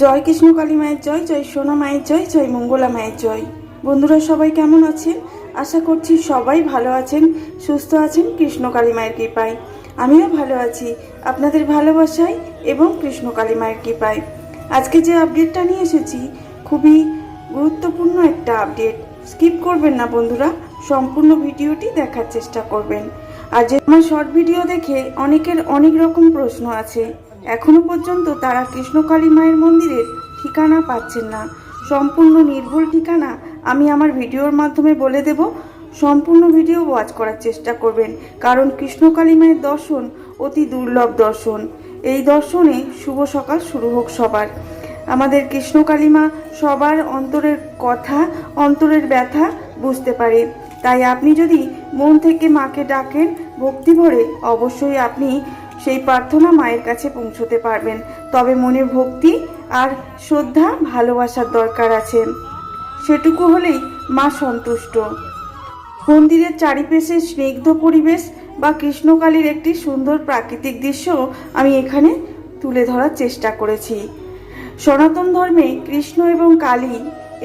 জয় কৃষ্ণ কালী মায়ের জয়, জয় সোনা মায়ের জয়, জয় মঙ্গলা মায়ের জয়। বন্ধুরা সবাই কেমন আছেন? আশা করছি সবাই ভালো আছেন, সুস্থ আছেন কৃষ্ণ কালী মায়ের কৃপায়। আমিও ভালো আছি আপনাদের ভালোবাসায় এবং কৃষ্ণ কালী মায়ের কৃপায়। আজকে যে আপডেটটা নিয়ে এসেছি খুবই গুরুত্বপূর্ণ একটা আপডেট। স্কিপ করবেন না বন্ধুরা, সম্পূর্ণ ভিডিওটি দেখার চেষ্টা করবেন। আর যে আমার শর্ট ভিডিও দেখে অনেকের অনেক রকম প্রশ্ন আছে, এখনো পর্যন্ত তারা কৃষ্ণকালী মায়ের মন্দিরের ঠিকানা পাচ্ছেন না। সম্পূর্ণ নির্ভুল ঠিকানা আমি আমার ভিডিওর মাধ্যমে বলে দেব। সম্পূর্ণ ভিডিও ওয়াচ করার চেষ্টা করবেন, কারণ কৃষ্ণকালী মায়ের দর্শন অতি দুর্লভ দর্শন। এই দর্শনে শুভ সকাল শুরু হোক সবার। আমাদের কৃষ্ণকালী মা সবার অন্তরের কথা, অন্তরের ব্যথা বুঝতে পারে। তাই আপনি যদি মন থেকে মাকে ডাকেন ভক্তি ভরে, অবশ্যই আপনি সেই প্রার্থনা মায়ের কাছে পৌঁছতে পারবেন। তবে মনে ভক্তি আর শ্রদ্ধা ভালোবাসার দরকার আছে, সেটুকু হলেই মা সন্তুষ্ট। মন্দিরের চারিপাশে স্নিগ্ধ পরিবেশ বা কৃষ্ণকালীর একটি সুন্দর প্রাকৃতিক দৃশ্য আমি এখানে তুলে ধরার চেষ্টা করেছি। সনাতন ধর্মে কৃষ্ণ এবং কালী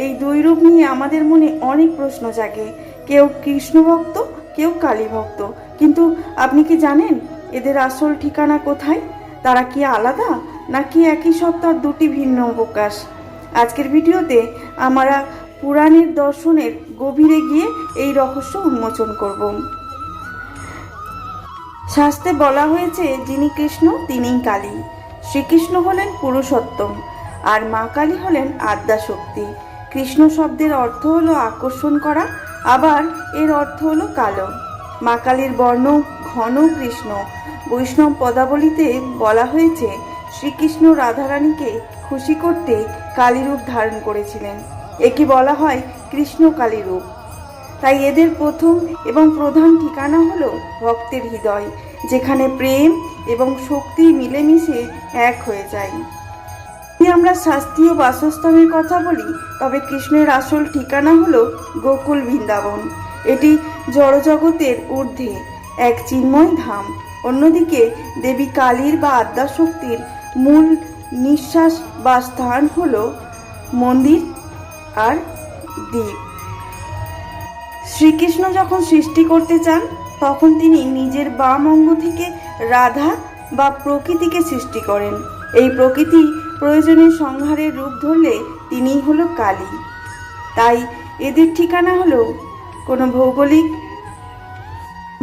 এই দুই রূপ নিয়ে আমাদের মনে অনেক প্রশ্ন জাগে। কেউ কৃষ্ণ ভক্ত, কেউ কালী ভক্ত, কিন্তু আপনি কি জানেন এদের আসল ঠিকানা কোথায়? তারা কি আলাদা, নাকি একই সত্তার দুটি ভিন্ন প্রকাশ? আজকের ভিডিওতে আমরা পুরাণের দর্শনের গভীরে গিয়ে এই রহস্য উন্মোচন করব। শাস্ত্রে বলা হয়েছে যিনি কৃষ্ণ তিনিই কালী। শ্রীকৃষ্ণ হলেন পুরুষোত্তম আর মা কালী হলেন আদ্যাশক্তি। কৃষ্ণ শব্দের অর্থ হলো আকর্ষণ করা, আবার এর অর্থ হলো কালো। মা কালীর বর্ণ ঘন কৃষ্ণ। বৈষ্ণব পদাবলিতে বলা হয়েছে শ্রীকৃষ্ণ রাধারানীকে খুশি করতে কালী রূপ ধারণ করেছিলেন। একে বলা হয় কৃষ্ণ কালী রূপ। তাই এদের প্রথম এবং প্রধান ঠিকানা হলো ভক্তের হৃদয়, যেখানে প্রেম এবং শক্তি মিলেমিশে এক হয়ে যায়। যদি আমরা শাস্ত্রীয় বাসস্থানের কথা বলি, তবে কৃষ্ণের আসল ঠিকানা হলো গোকুল বৃন্দাবন। এটি জড়জগতের ঊর্ধ্বে এক চিন্ময় ধাম। অন্যদিকে দেবী কালীর বা আদ্যাশক্তির মূল নিঃশ্বাস বা স্থান হলো মন্দির আর দ্বীপ। শ্রীকৃষ্ণ যখন সৃষ্টি করতে চান, তখন তিনি নিজের বাম অঙ্গ থেকে রাধা বা প্রকৃতিকে সৃষ্টি করেন। এই প্রকৃতি প্রয়োজনে সংহারের রূপ ধরলে তিনিই হলো কালী। তাই এদের ঠিকানা হলো কোনো ভৌগোলিক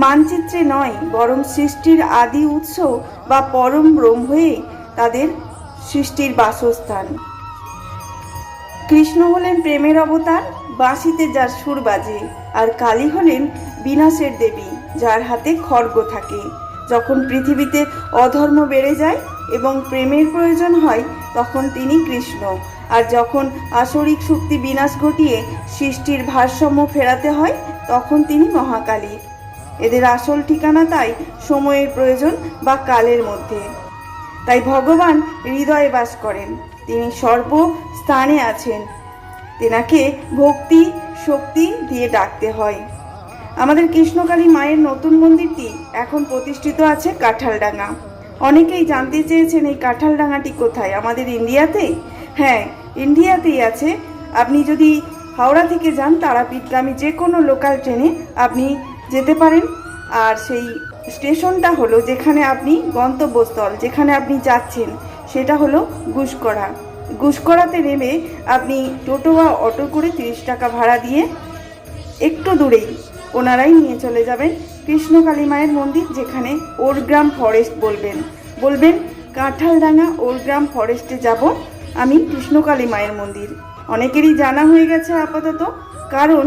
মানচিত্রে নয়, বরং সৃষ্টির আদি উৎস বা পরম ব্রহ্মই তাদের সৃষ্টির বাসস্থান। কৃষ্ণ হলেন প্রেমের অবতার, বাঁশিতে যার সুর বাজে, আর কালী হলেন বিনাশের দেবী, যার হাতে খড়গ থাকে। যখন পৃথিবীতে অধর্ম বেড়ে যায় এবং প্রেমের প্রয়োজন হয়, তখন তিনি কৃষ্ণ। আর যখন আসরিক শক্তি বিনাশ ঘটিয়ে সৃষ্টির ভারসাম্য ফেরাতে হয়, তখন তিনি মহাকালী। এদের আসল ঠিকানা তাই সময়ের প্রয়োজন বা কালের মধ্যে। তাই ভগবান হৃদয়ে বাস করেন, তিনি সর্বস্থানে আছেন। তেনাকে ভক্তি শক্তি দিয়ে ডাকতে হয়। আমাদের কৃষ্ণকালী মায়ের নতুন মন্দিরটি এখন প্রতিষ্ঠিত আছে কাঁঠালডাঙ্গা। অনেকেই জানতে চেয়েছেন এই কাঁঠালডাঙ্গাটি কোথায়, আমাদের ইন্ডিয়াতে? হ্যাঁ, ইন্ডিয়াতেই আছে। আপনি যদি হাওড়া থেকে যান, তারাপীঠগামী যে কোনো লোকাল ট্রেনে আপনি যেতে পারেন। আর সেই স্টেশনটা হলো, যেখানে আপনি গন্তব্যস্থল যেখানে আপনি যাচ্ছেন, সেটা হলো গুসকরা। গুসকরাতে নেমে আপনি টোটো বা অটো করে 30 টাকা ভাড়া দিয়ে একটু দূরেই ওনারাই নিয়ে চলে যাবেন কৃষ্ণকালী মায়ের মন্দির, যেখানে ওরগ্রাম ফরেস্ট বলবেন কাঁঠালডাঙ্গা ওরগ্রাম ফরেস্টে যাব আমি, কৃষ্ণকালী মায়ের মন্দির। অনেকেরই জানা হয়ে গেছে আপাতত, কারণ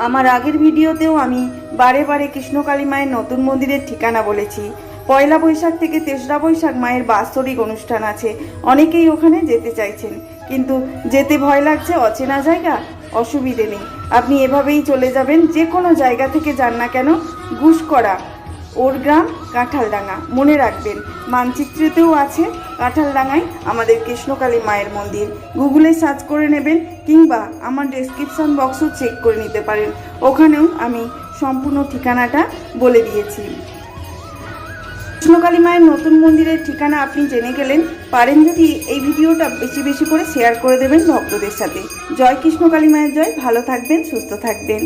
আমার আগের ভিডিওতেও আমি বারে বারে কৃষ্ণকালী মায়ের নতুন মন্দিরের ঠিকানা বলেছি। 1 বৈশাখ থেকে 3রা বৈশাখ মায়ের বাৎসরিক অনুষ্ঠান আছে। অনেকেই ওখানে যেতে চাইছেন, কিন্তু যেতে ভয় লাগছে, অচেনা জায়গা। অসুবিধে নেই, আপনি এভাবেই চলে যাবেন। যে কোনো জায়গা থেকে যান না কেন, গুসকরা ওরগ্রাম কাঁঠালডাঙ্গা মনে রাখবেন। মানচিত্রেতেও আছে কাঁঠালডাঙ্গায় আমাদের কৃষ্ণকালী মায়ের মন্দির। গুগলে সার্চ করে নেবেন, কিংবা আমার ডেসক্রিপশন বক্সও চেক করে নিতে পারেন, ওখানেও আমি সম্পূর্ণ ঠিকানাটা বলে দিয়েছি। কৃষ্ণকালী মায়ের নতুন মন্দিরের ঠিকানা আপনি জেনে গেলেন। পারেন যদি এই ভিডিওটা বেশি বেশি করে শেয়ার করে দেবেন ভক্তদের সাথে। জয় কৃষ্ণকালী মায়ের জয়। ভালো থাকবেন, সুস্থ থাকবেন।